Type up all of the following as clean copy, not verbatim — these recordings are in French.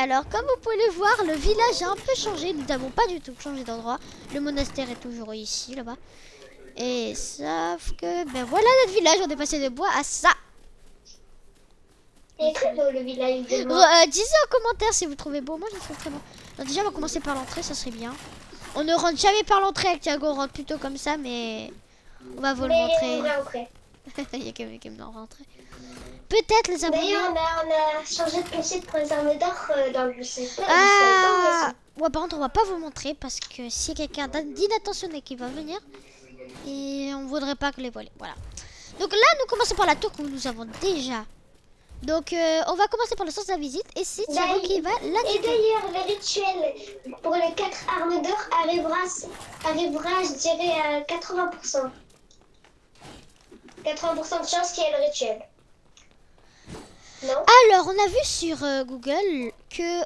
alors comme vous pouvez le voir, le village a un peu changé. Nous n'avons pas du tout changé d'endroit. Le monastère est toujours ici, là-bas. Et sauf que, ben voilà notre village, on est passé de bois à ça. Il est très beau le village de moi. Disez en commentaire si vous trouvez beau, moi je le trouve très beau. Donc déjà on va commencer par l'entrée, ça serait bien. On ne rentre jamais par l'entrée avec Thiago, on rentre plutôt comme ça, mais on va vous le montrer. On va rentrer. Il y a quelqu'un qui me rentrer. Peut-être les abonnés. D'ailleurs on a changé de principe pour les armes d'or dans le secteur. Ah ouais, par contre on va pas vous montrer parce que si quelqu'un d'inattentionné qui va venir, et on voudrait pas que les voiler. Voilà. Donc là nous commençons par la tour que nous avons déjà. Donc on va commencer par le sens de la visite et c'est Thiago qui va la Et d'ailleurs le rituel pour les 4 armes d'or arrivera je dirais à 80%. 80% de chance qu'il y ait le rituel. Non. Alors on a vu sur Google que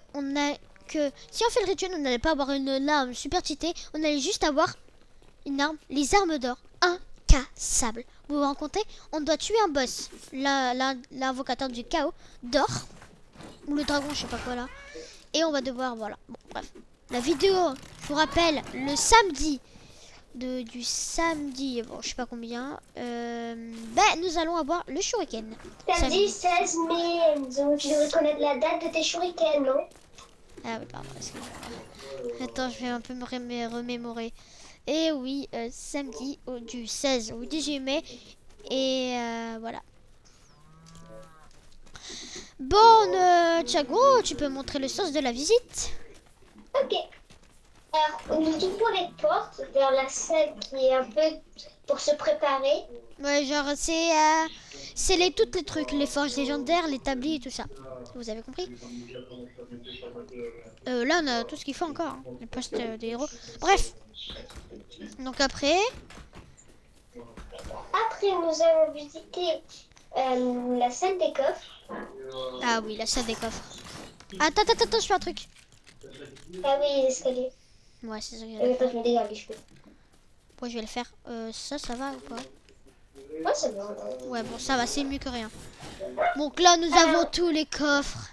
si on fait le rituel on n'allait pas avoir une arme super cheatée, on allait juste avoir une arme, les armes d'or incassables. Vous vous rendez compte, on doit tuer un boss, l'invocateur du chaos d'or, ou le dragon, je sais pas quoi là. Et on va devoir, voilà. Bon, bref. La vidéo, je vous rappelle, le samedi, du samedi, bon, je sais pas combien, nous allons avoir le shuriken. Samedi 16 mai, donc tu devrais connaître la date de tes shurikens, non? Ah oui, pardon, excusez-moi. Attends, je vais un peu me remémorer. Et oui, samedi du 16 au 18 mai. Et voilà. Bon, Thiago, tu peux montrer le sens de la visite? Ok. Alors, on ouvre pour les portes vers la salle qui est un peu pour se préparer. Ouais, genre, c'est toutes les trucs, les forges légendaires, l'établi et tout ça. Vous avez compris? Là, on a tout ce qu'il faut encore. Hein. Les postes des héros. Bref. Donc après... Après, nous allons visiter la salle des coffres. Ah oui, la salle des coffres. Attends, je fais un truc. Ah oui, l'escalier. Ouais, c'est ça que Attends, je me dégage les cheveux. je vais le faire. Ça va ou pas? Ouais, c'est bon. Ouais, bon, ça va, c'est mieux que rien. Donc là, nous avons tous les coffres.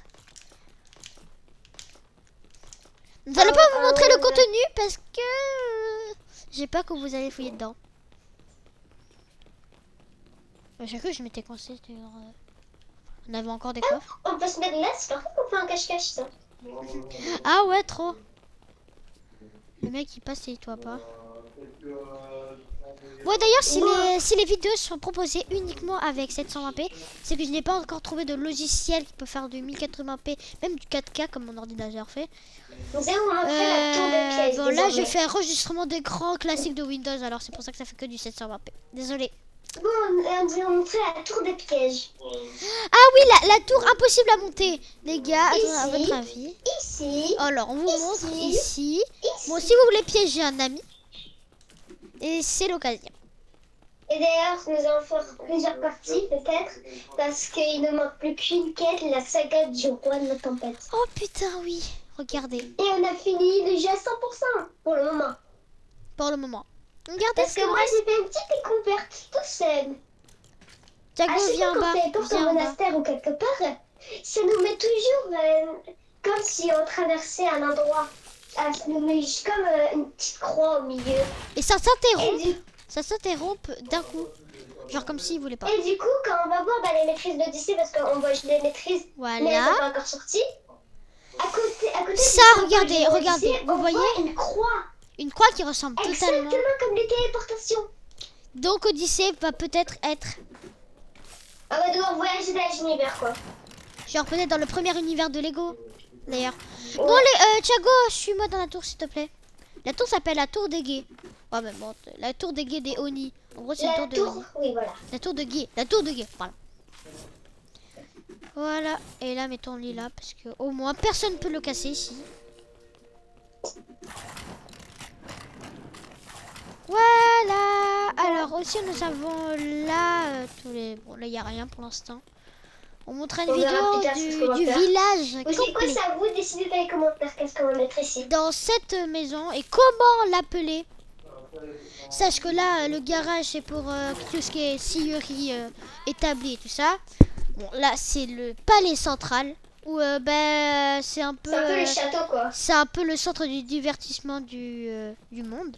Nous allons pas vous montrer le contenu parce que j'ai peur que vous allez fouiller dedans. J'ai cru que je m'étais coincé. On avait encore des coffres. On peut se mettre là, c'est parfait pour faire un cache-cache, ça. Ah ouais, trop. Le mec il passe et il toi pas. Bon d'ailleurs si les vidéos sont proposées uniquement avec 720p, c'est que je n'ai pas encore trouvé de logiciel qui peut faire du 1080p, même du 4K comme mon ordinateur fait. Nous allons montrer la tour de pièces. Bon là j'ai fait un enregistrement d'écran classique de Windows, alors c'est pour ça que ça fait que du 720p. Désolé. Bon, nous allons montrer la tour des pièges. Ah oui, la tour impossible à monter. Les gars, à votre avis. Ici. Alors on vous montre ici. Bon, si vous voulez piéger un ami, et c'est l'occasion. Et d'ailleurs, nous allons faire plusieurs parties, peut-être, parce qu'il ne manque plus qu'une quête, la saga du roi de la tempête. Oh putain, oui. Regardez. Et on a fini déjà 100% pour le moment. Pour le moment. Regardez parce que moi, j'ai fait une petite découverte tout seul. Thiago, viens en bas. Quand on au monastère ou quelque part, ça nous met toujours comme si on traversait un endroit. Ça nous met comme une petite croix au milieu. Et ça s'interrompt. Ça s'interrompt d'un coup. Genre comme s'il voulait pas. Et du coup, quand on va voir les maîtrises d'Odyssée, parce qu'on voit les maîtrises, voilà. Mais elles sont pas encore sorties. À côté ça, regardez, vous voyez une croix. Une croix qui ressemble totalement. Exactement comme les téléportations. Donc Odyssée va peut-être être... On va devoir voyager dans l'univers, quoi. Genre peut-être dans le premier univers de Lego, d'ailleurs. Ouais. Bon, Thiago, suis-moi dans la tour, s'il te plaît. La tour s'appelle la tour des guets. Ouais, mais bon, la tour des guets des Oni. En gros, c'est la tour de Oni. Oui, voilà. La tour de guet. La tour de guet, voilà. Voilà. Et là, mettons-le là, parce que au moins, personne ne peut le casser ici. Voilà. Alors, aussi, nous avons là tous les... Bon, là, il n'y a rien pour l'instant. On montrera une vidéo du village. Vous savez quoi, c'est à vous de décider dans les commentaires qu'est-ce qu'on va mettre ici. Dans cette maison et comment l'appeler. Sache que là, le garage, c'est pour tout ce qui est sillerie établie et tout ça. Bon, là, c'est le palais central où c'est un peu... C'est un peu le château, quoi. c'est un peu le centre du divertissement du monde.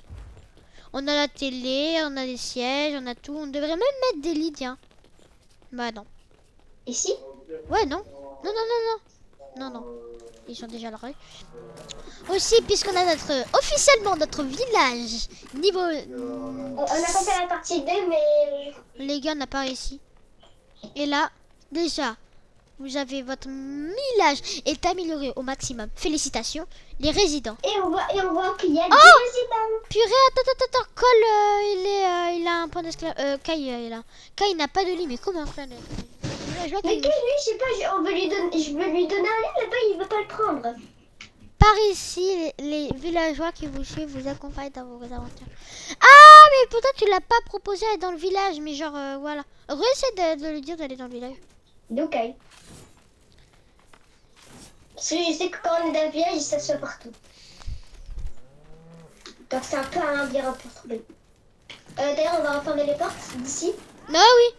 On a la télé, on a des sièges, on a tout. On devrait même mettre des lits, tiens. Bah non. Ici? Ouais, non. Non, non, non, non. Non, non. Ils sont déjà à l'arrêt. Aussi, puisqu'on a officiellement notre village niveau... On a pas fait la partie 2, mais... Les gars, on n'a pas réussi. Et là, déjà, vous avez votre village est amélioré au maximum. Félicitations, les résidents. Et on voit qu'il y a des Oh résidents. Purée, attends. Cole, il a un point d'esclave. Kai n'a pas de lit, mais comment faire villageois Mais qui... que lui, je sais pas, je veux lui donner un lit là-bas, il veut pas le prendre. Par ici, les villageois qui vous suivent vous accompagnent dans vos aventures. Ah, mais pourtant tu l'as pas proposé d'aller dans le village, mais genre, voilà. Réessaie de lui dire d'aller dans le village. Ok. Parce que je sais que quand on est dans le village, il s'assoit partout. Donc c'est un peu un labyrinthe pour trouver. D'ailleurs, on va refermer les portes d'ici. Ah oui.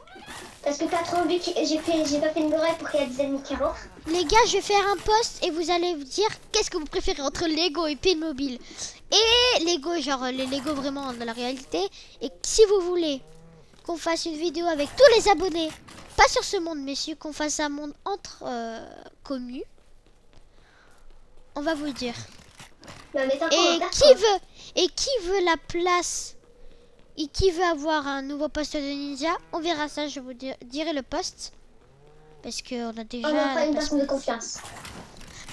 Parce que t'as trop envie que j'ai pas fait une muraille pour qu'il y ait des ennemis qui rentrent. Les gars, je vais faire un post et vous allez vous dire qu'est-ce que vous préférez entre Lego et Playmobil. Et Lego, genre les Lego vraiment dans la réalité. Et si vous voulez qu'on fasse une vidéo avec tous les abonnés, pas sur ce monde, mais qu'on fasse un monde entre communs, on va vous le dire. Non, mais t'as Et qui veut la place et qui veut avoir un nouveau poste de ninja, on verra ça, je vous dirai le poste. Parce qu'on a déjà... On n'a pas une personne de confiance.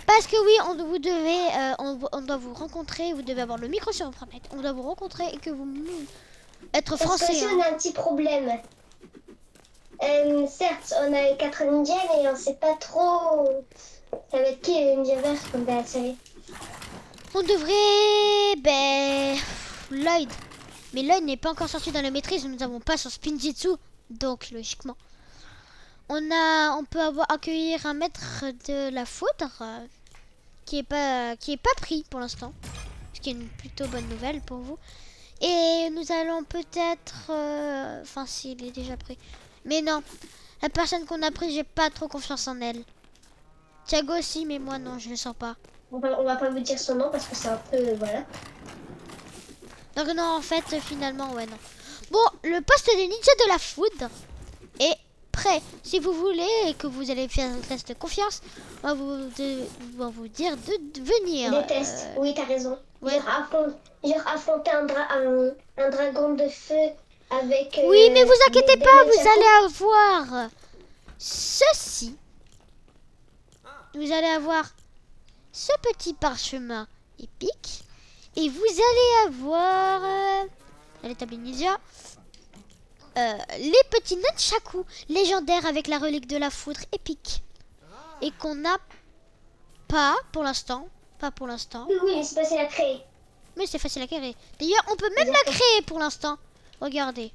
Parce que oui, vous devez, on doit vous rencontrer, vous devez avoir le micro sur votre tête. On doit vous rencontrer et que vous être Parce français. que si on a un petit problème. Certes, on a les 4 ninjas, mais on sait pas trop... Ça va être qui le ninja vert comme dans la série? On devrait... Lloyd. Mais Lloyd n'est pas encore sorti dans la maîtrise, nous n'avons pas son Spinjitzu. Donc, logiquement. On peut accueillir un maître de la foudre qui est pas pris pour l'instant. Ce qui est une plutôt bonne nouvelle pour vous. Et nous allons peut-être... Enfin, s'il est déjà pris. Mais non, la personne qu'on a pris, j'ai pas trop confiance en elle. Thiago aussi, mais moi non, je le sens pas. On va pas vous dire son nom parce que c'est un peu... Voilà. Donc non, en fait, finalement, ouais, non. Bon, le poste de ninja de la foudre est prêt. Si vous voulez et que vous allez faire un test de confiance, on va vous dire de venir. Des tests, oui, t'as raison. Ouais. Genre affronter un dragon de feu avec... Oui, mais vous inquiétez des pas, vous nunchakus. allez avoir ceci. Vous allez avoir ce petit parchemin épique. Et vous allez avoir à l'établi ninja les petits nunchakus légendaires avec la relique de la foudre épique. Et qu'on n'a pas pour l'instant. Pas pour l'instant. Oui, mais c'est facile à créer. Mais c'est facile à créer. D'ailleurs, on peut même la créer pour l'instant. Regardez.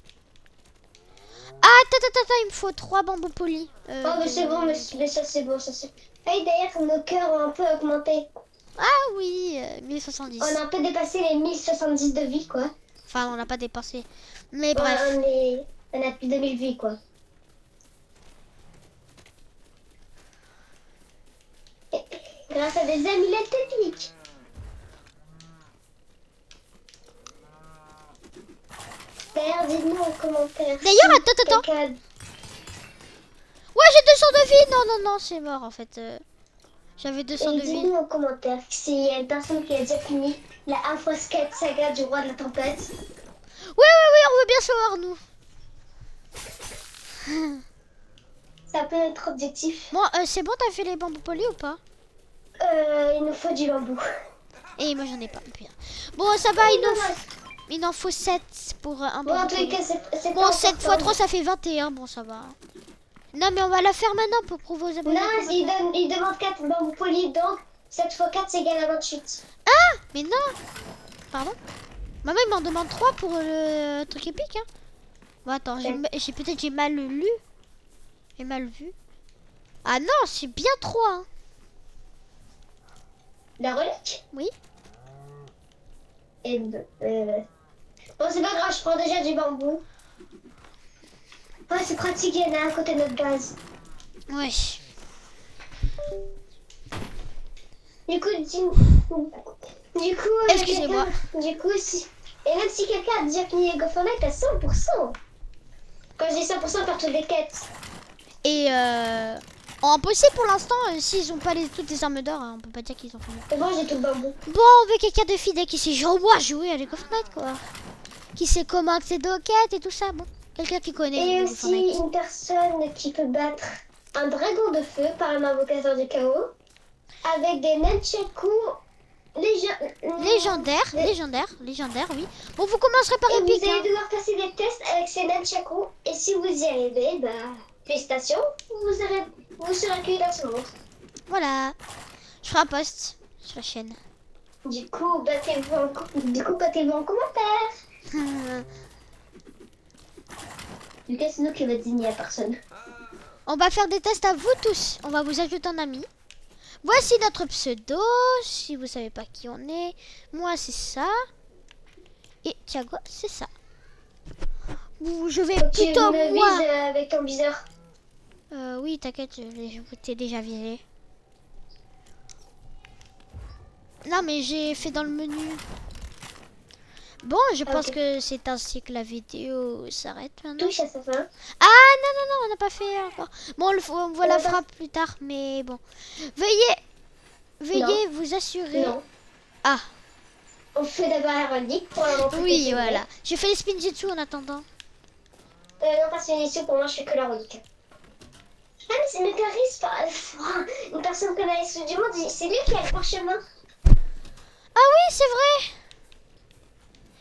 Ah, attends, il me faut 3 bambous polis. Oh, mais c'est bon, mais ça c'est bon, ça c'est... Hey, d'ailleurs, nos cœurs ont un peu augmenté. Ah oui, 1070. On a un peu dépassé les 1070 de vie, quoi. Enfin, on n'a pas dépensé. Mais Ouais, bref. on a plus de 2000 vies, quoi. Et grâce à des amulettes techniques. D'ailleurs, dites-nous en commentaire. D'ailleurs, si attends. quelqu'un- Ouais, j'ai 200 de vie. Non, c'est mort en fait. J'avais 200 Et de vie. dites-nous en commentaire s'il y a une personne qui a déjà fini la Afroscat saga du roi de la tempête. Oui, on veut bien savoir nous. Ça peut être notre objectif. Bon, c'est bon, t'as fait les bambous polis ou pas? Il nous faut du bambou. Et moi j'en ai pas. Bien. Bon, ça va, il en faut 7 pour un Bon, en bambou tous les poli. cas, c'est Bon, 7 x 3, ça fait 21. Bon, ça va. Non, mais on va la faire maintenant pour prouver aux abonnés. Non, il demande 4 bambous polis, donc 7 x 4 c'est égal à 28. Mais non. Pardon. Maman, il m'en demande 3 pour le truc épique. Hein. Bon, attends, peut-être j'ai mal lu. J'ai mal vu. Ah non, c'est bien 3. Hein. La relique? Oui. Et bon, c'est pas grave, je prends déjà du bambou. Ouais, c'est pratique, il y en a à côté de notre base. Ouais. Du coup, Excusez-moi. Du coup, si... Et même si quelqu'un a déjà fini Lego Fortnite à 100%. Quand je dis 100%, par toutes les quêtes. Et en possible pour l'instant, s'ils ont pas toutes les armes d'or, hein, on peut pas dire qu'ils ont fini. Et moi, j'ai tout le bambou. Bon, on veut quelqu'un de fidèle qui sait genre moi jouer à Lego Fortnite quoi. Qui sait comment accéder aux quêtes et tout ça. Bon, quelqu'un qui connaît Et Lego aussi Fortnite. une personne qui peut battre un dragon de feu par un invocateur du chaos. Avec des nunchakus légendaire, oui. Bon, vous commencerez par Et épique. vous allez Hein. devoir passer des tests avec ces nunchakus. Et si vous y arrivez, bah, félicitations, vous serez accueillis dans ce monde. Voilà. Je ferai un post sur la chaîne. Du coup, battez-vous en commentaire. Lucas, c'est nous qui va désigner à personne. On va faire des tests à vous tous. On va vous ajouter en ami. Voici notre pseudo. Si vous savez pas qui on est. Moi, c'est ça. Et Thiago, c'est ça. Je vais Donc, tu plutôt me moi. vises avec ton viseur. Oui, t'inquiète, je t'ai déjà visé. Non, mais j'ai fait dans le menu. Bon, je pense que c'est ainsi que la vidéo s'arrête maintenant. Touche à sa fin. Ah non, on n'a pas fait encore. Bon, on voit la frappe plus tard, mais bon. Veuillez vous assurer. Non. Ah. On fait d'abord la relique pour la montrer. Oui, voilà. J'ai fait les spinjitsu en attendant. Non, parce que ici, pour moi, je fais que la relique. Ah, mais c'est Mécaris, une personne qu'on a issu du monde, c'est lui qui a le parchemin. Ah oui, c'est vrai.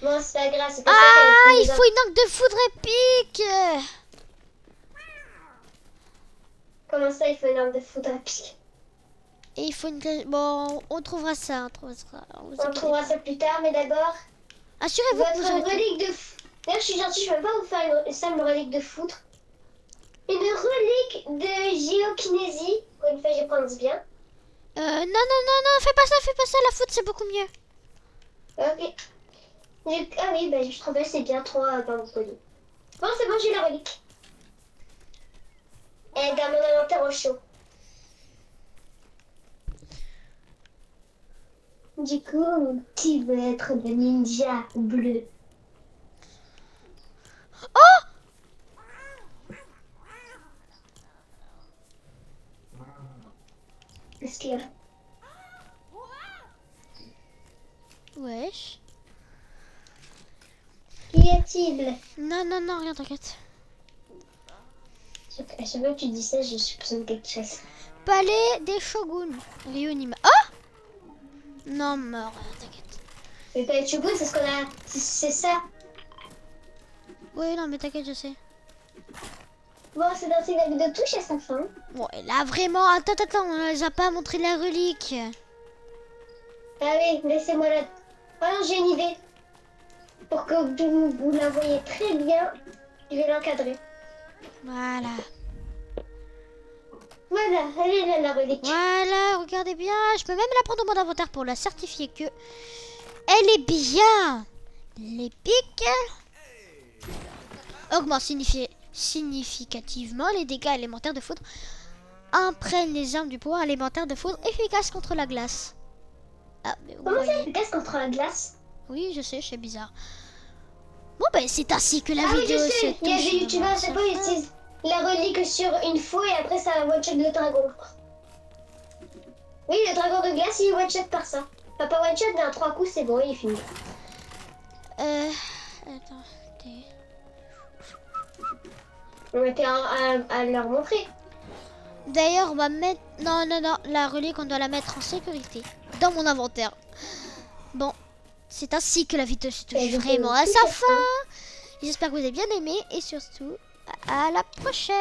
Bon, c'est pas grave, c'est pas Ah, il faut une arc de foudre épique. Comment ça, il faut une arme de foudre épique? Et il faut une... Bon, on trouvera ça. On trouvera ça plus tard, mais d'abord... Assurez-vous que vous Votre relique de foudre... D'ailleurs, je suis gentille, je ne peux pas vous faire une simple relique de foudre. Une relique de géokinésie. Pour une fois, je prononce bien. Non, fais pas ça, la foudre, c'est beaucoup mieux. Ok. Ah oui, bah, je trouvais c'est bien 3 dans le colis. Bon, c'est bon, j'ai la relique. Elle est dans mon inventaire au chaud. Du coup, qui veut être le ninja bleu? Oh! Qu'est-ce qu'il y a? Wesh. Qu'y a-t-il? Non, rien, t'inquiète. À chaque fois que tu dis ça, je soupçonne quelque chose. Palais des shoguns. Ryunima. Oh! Non, meurs, t'inquiète. Mais pas les shoguns, c'est ce qu'on a. C'est ça. Oui, non, mais t'inquiète, je sais. Bon, c'est dans la vidéo touche à sa fin. Bon, et là, vraiment, attends, on les a pas montré la relique. Allez, laissez-moi la... Oh non, j'ai une idée. Pour que vous la voyez très bien, je vais l'encadrer. Voilà. Voilà, elle est là, la relique. Voilà, regardez bien. Je peux même la prendre dans mon inventaire pour la certifier que elle est bien. L'épique augmente significativement les dégâts élémentaires de foudre. Imprègne les armes du pouvoir élémentaire de foudre efficace contre la glace. Ah, mais vous Comment ça, voyez. efficace contre la glace? Oui, je sais, c'est bizarre. Bon, ben, c'est ainsi que la Ah oui, vidéo je se sais. Il y a touche des youtubeurs, je sais pas, ils utilisent la relique sur une fois et après ça one-shot le dragon. Oui, le dragon de glace, il one-shot par ça. Enfin, pas one-shot, mais en 3 coups, c'est bon, il est fini. Attends. On était à leur montrer. D'ailleurs, on va mettre... Non, la relique, on doit la mettre en sécurité. Dans mon inventaire. Bon, c'est ainsi que la vidéo se touche vraiment à sa fin. J'espère que vous avez bien aimé. Et surtout, à la prochaine.